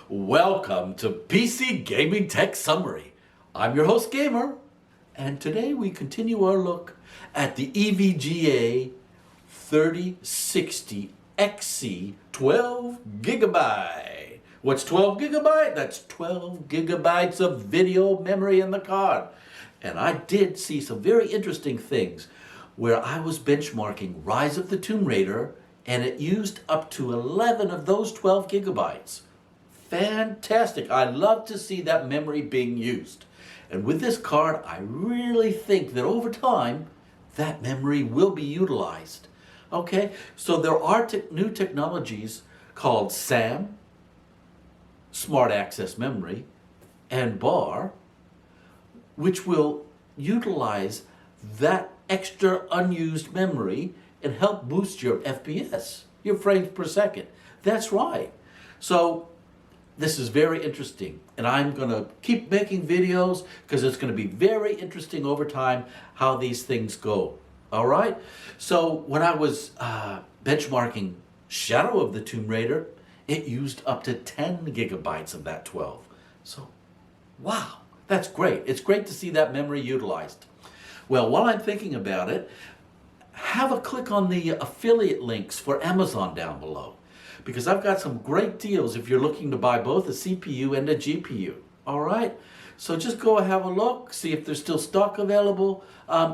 Welcome to PC Gaming Tech Summary. I'm your host Gamer, and today we continue our look at the EVGA 3060 XC 12 gigabyte. What's 12 gigabyte? That's 12 gigabytes of video memory in the card. And I did see some very interesting things where I was benchmarking Rise of the Tomb Raider, and it used up to 11 of those 12 gigabytes. Fantastic. I love to see that memory being used. And with this card, I really think that over time, that memory will be utilized. Okay, so there are new technologies called SAM, Smart Access Memory, and BAR, which will utilize that extra unused memory and help boost your FPS, your frames per second. That's right. So this is very interesting, and I'm going to keep making videos because it's going to be very interesting over time how these things go. All right? So when I was benchmarking Shadow of the Tomb Raider, it used up to 10 gigabytes of that 12. So, wow, that's great. It's great to see that memory utilized. Well, while I'm thinking about it, have a click on the affiliate links for Amazon down below, because I've got some great deals if you're looking to buy both a CPU and a GPU. All right? So just go and have a look, see if there's still stock available.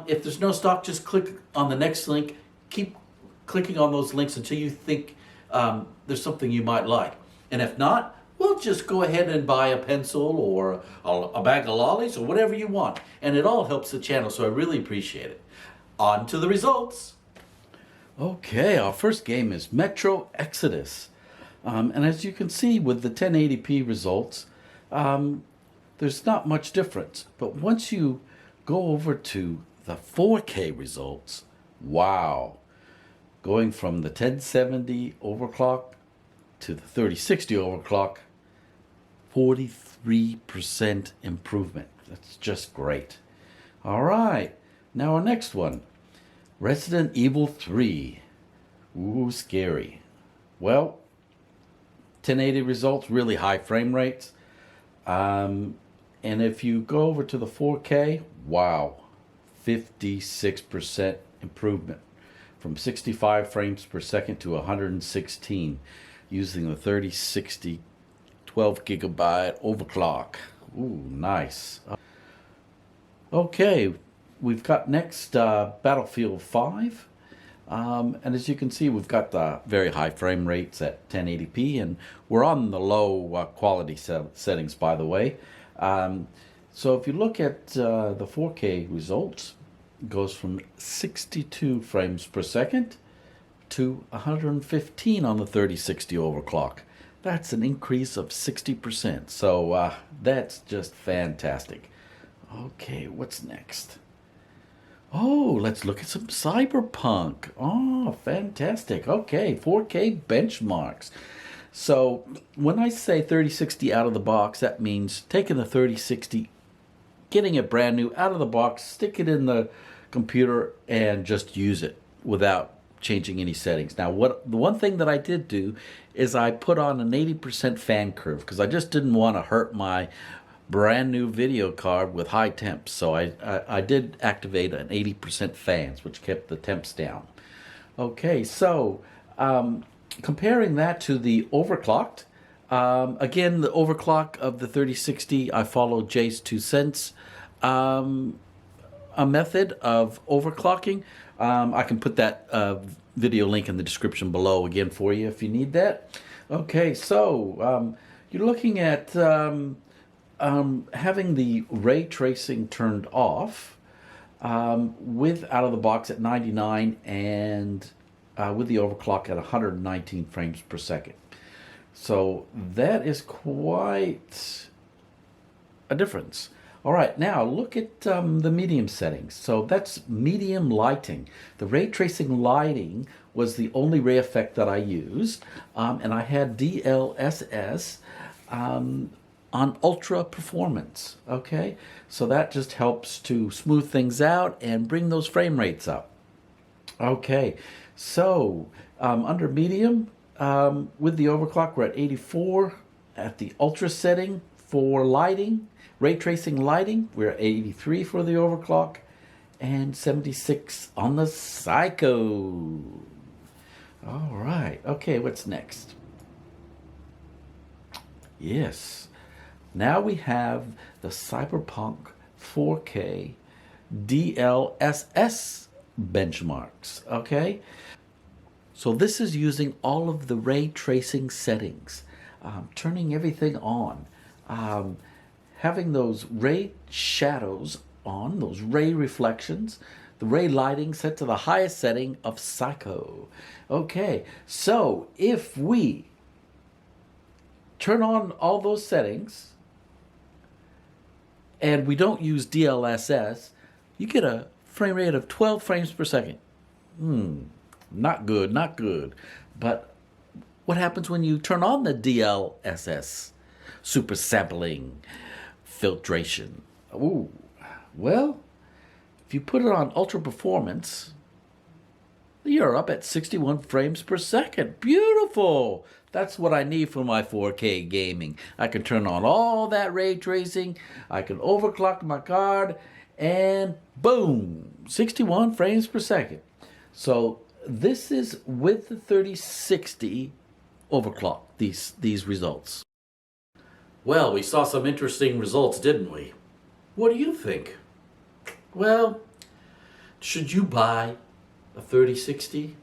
If there's no stock, just click on the next link. Keep clicking on those links until you think there's something you might like. And if not, well, just go ahead and buy a pencil or a bag of lollies or whatever you want. And it all helps the channel, so I really appreciate it. On to the results. Okay, our first game is Metro Exodus. And as you can see with the 1080p results, there's not much difference. But once you go over to the 4K results, wow. Going from the 1070 overclock to the 3060 overclock, 43% improvement. That's just great. All right, now our next one. Resident Evil 3. Ooh, scary. Well, 1080 results, really high frame rates. And if you go over to the 4K, wow, 56% improvement. From 65 frames per second to 116 using the 3060 12 gigabyte overclock. Ooh, nice. Okay. We've got next Battlefield 5, and as you can see, we've got the very high frame rates at 1080p, and we're on the low quality settings, by the way. So if you look at the 4K results, it goes from 62 frames per second to 115 on the 3060 overclock. That's an increase of 60%, so that's just fantastic. Okay, what's next? Oh, let's look at some Cyberpunk. Oh, fantastic. Okay, 4K benchmarks. So when I say 3060 out of the box, that means taking the 3060, getting it brand new out of the box, stick it in the computer, and just use it without changing any settings. Now, the one thing that I did do is I put on an 80% fan curve because I just didn't want to hurt my brand new video card with high temps, so I did activate an 80% fans, which kept the temps down. Okay, so comparing that to the overclocked, again, the overclock of the 3060, I followed Jay's 2 cents a method of overclocking. I can put that video link in the description below again for you if you need that. Okay, so you're looking at having the ray tracing turned off with out of the box at 99 and with the overclock at 119 frames per second. So that is quite a difference. All right, now look at the medium settings. So that's medium lighting. The ray tracing lighting was the only ray effect that I used, and I had DLSS on ultra performance. Okay, so that just helps to smooth things out and bring those frame rates up. Okay, so under medium, with the overclock, we're at 84 at the ultra setting for lighting, ray tracing lighting, we're at 83 for the overclock and 76 on the Psycho. All right, okay, what's next? Yes, now we have the Cyberpunk 4K DLSS benchmarks, okay? So this is using all of the ray tracing settings, turning everything on, having those ray shadows on, those ray reflections, the ray lighting set to the highest setting of Psycho. Okay, so if we turn on all those settings and we don't use DLSS, you get a frame rate of 12 frames per second. Not good, not good. But what happens when you turn on the DLSS? Super sampling, filtration. Ooh, well, if you put it on ultra performance, you're up at 61 frames per second. Beautiful. That's what I need for my 4K gaming. I can turn on all that ray tracing. I can overclock my card and boom, 61 frames per second. So this is with the 3060 overclock, these results. Well, we saw some interesting results, didn't we? What do you think? Well, should you buy a 3060?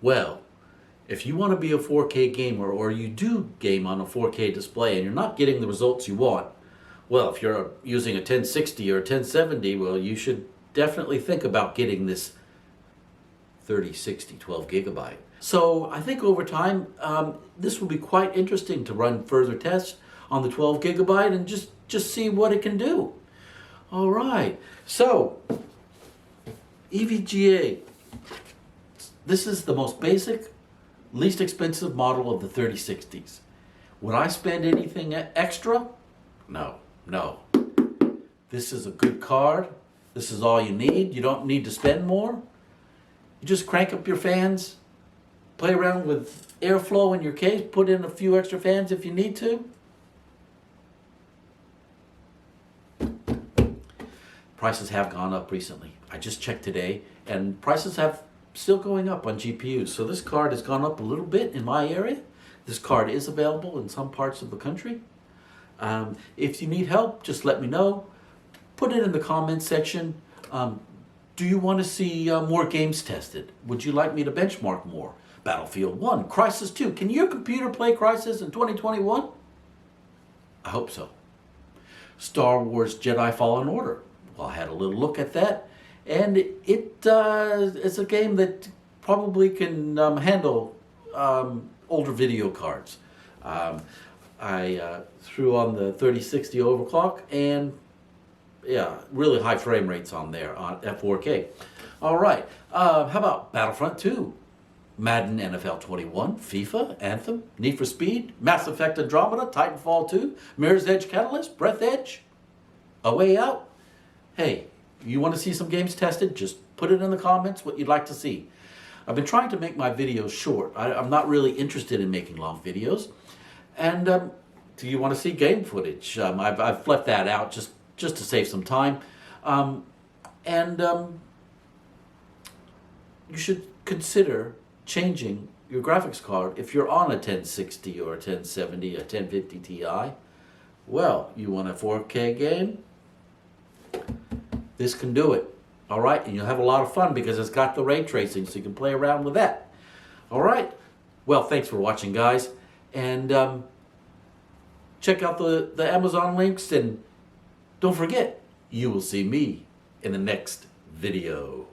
Well, if you want to be a 4K gamer or you do game on a 4K display and you're not getting the results you want, well, if you're using a 1060 or a 1070, well, you should definitely think about getting this 3060 12 gigabyte. So I think over time, this will be quite interesting to run further tests on the 12 gigabyte and just see what it can do. All right, so EVGA, this is the most basic, least expensive model of the 3060s. Would I spend anything extra? No. This is a good card. This is all you need. You don't need to spend more. You just crank up your fans, play around with airflow in your case, put in a few extra fans if you need to. Prices have gone up recently. I just checked today, and prices have still going up on GPUs. So this card has gone up a little bit in my area. This card is available in some parts of the country. If you need help, just let me know. Put it in the comments section. Do you want to see more games tested? Would you like me to benchmark more? Battlefield 1, Crysis 2. Can your computer play Crysis in 2021? I hope so. Star Wars Jedi Fallen Order. Well, I had a little look at that, and it's a game that probably can handle older video cards. I threw on the 3060 overclock, and yeah, really high frame rates on there on F4K. All right, how about Battlefront 2, Madden NFL 21, FIFA, Anthem, Need for Speed, Mass Effect Andromeda, Titanfall 2, Mirror's Edge Catalyst, Breath Edge, A Way Out? Hey, you want to see some games tested? Just put it in the comments what you'd like to see. I've been trying to make my videos short. I'm not really interested in making long videos. And do you want to see game footage? I've left that out just to save some time. You should consider changing your graphics card if you're on a 1060 or a 1070, a 1050 Ti. Well, you want a 4K game? This can do it. All right, and you'll have a lot of fun because it's got the ray tracing, so you can play around with that. All right, well, thanks for watching, guys. And check out the Amazon links, and don't forget, you will see me in the next video.